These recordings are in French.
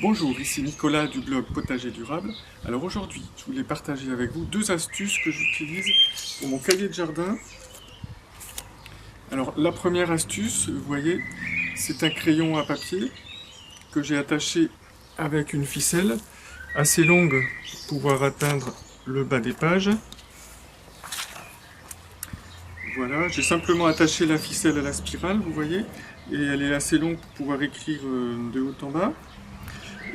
Bonjour, ici Nicolas du blog Potager Durable. Alors aujourd'hui, je voulais partager avec vous deux astuces que j'utilise pour mon cahier de jardin. Alors la première astuce, vous voyez, c'est un crayon à papier que j'ai attaché avec une ficelle assez longue pour pouvoir atteindre le bas des pages. Voilà, j'ai simplement attaché la ficelle à la spirale, vous voyez, et elle est assez longue pour pouvoir écrire de haut en bas.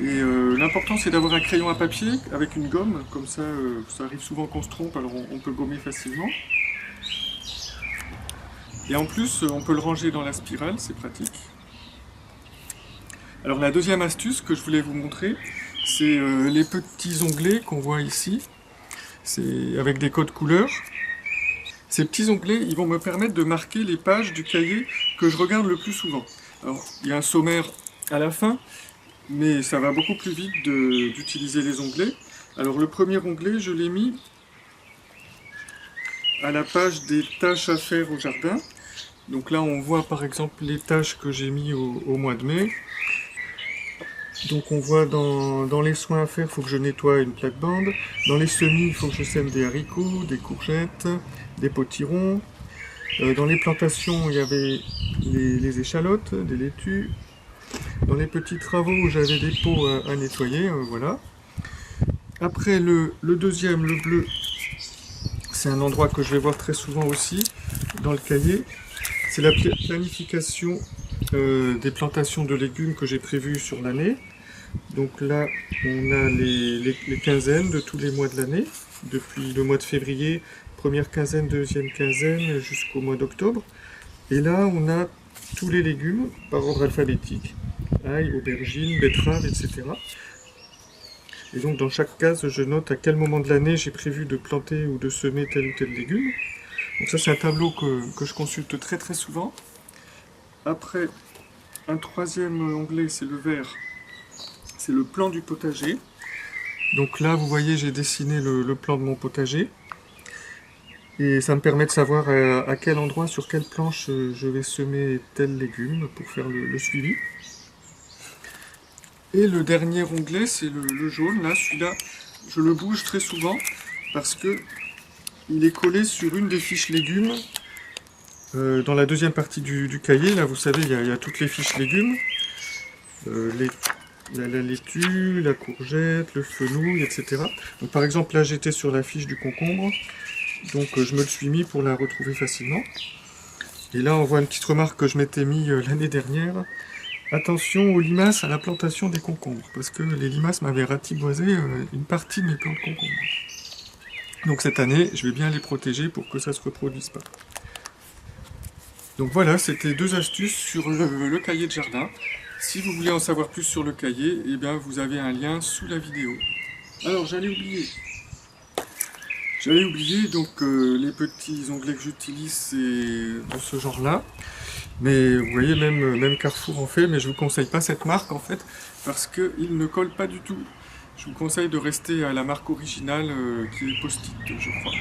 Et l'important c'est d'avoir un crayon à papier avec une gomme, comme ça, ça arrive souvent qu'on se trompe, alors on peut gommer facilement. Et en plus, on peut le ranger dans la spirale, c'est pratique. Alors la deuxième astuce que je voulais vous montrer, c'est les petits onglets qu'on voit ici. C'est avec des codes couleurs. Ces petits onglets, ils vont me permettre de marquer les pages du cahier que je regarde le plus souvent. Alors, il y a un sommaire à la fin, mais ça va beaucoup plus vite d'utiliser les onglets. Alors le premier onglet, je l'ai mis à la page des tâches à faire au jardin. Donc là, on voit par exemple les tâches que j'ai mis au mois de mai. Donc on voit dans les soins à faire, il faut que je nettoie une plate-bande. Dans les semis, il faut que je sème des haricots, des courgettes, des potirons. Dans les plantations, il y avait les échalotes, des laitues. Dans les petits travaux, j'avais des pots à nettoyer, voilà. Après, le deuxième, le bleu, c'est un endroit que je vais voir très souvent aussi dans le cahier. C'est la planification des plantations de légumes que j'ai prévues sur l'année. Donc là, on a les quinzaines de tous les mois de l'année, depuis le mois de février, première quinzaine, deuxième quinzaine, jusqu'au mois d'octobre. Et là, on a tous les légumes par ordre alphabétique, ail, aubergines, betteraves, etc. Et donc dans chaque case, je note à quel moment de l'année j'ai prévu de planter ou de semer tel ou tel légume. Donc ça, c'est un tableau que je consulte très très souvent. Après, un troisième onglet, c'est le vert, c'est le plan du potager. Donc là, vous voyez, j'ai dessiné le plan de mon potager. Et ça me permet de savoir à quel endroit, sur quelle planche je vais semer tel légume pour faire le suivi. Et le dernier onglet, c'est le jaune. Là, celui-là, je le bouge très souvent parce que il est collé sur une des fiches légumes. Dans la deuxième partie du cahier, là, vous savez, il y a toutes les fiches légumes. La laitue, la courgette, le fenouil, etc. Donc, par exemple, là, j'étais sur la fiche du concombre. Donc, je me le suis mis pour la retrouver facilement. Et là, on voit une petite remarque que je m'étais mis l'année dernière. Attention aux limaces à la plantation des concombres, parce que les limaces m'avaient ratiboisé une partie de mes plants de concombres. Donc cette année, je vais bien les protéger pour que ça ne se reproduise pas. Donc voilà, c'était deux astuces sur le cahier de jardin. Si vous voulez en savoir plus sur le cahier, eh bien vous avez un lien sous la vidéo. Alors j'allais oublier. Donc les petits onglets que j'utilise, c'est de ce genre-là. Mais vous voyez, même Carrefour en fait, mais je ne vous conseille pas cette marque en fait, parce qu'il ne colle pas du tout. Je vous conseille de rester à la marque originale qui est Post-it, je crois.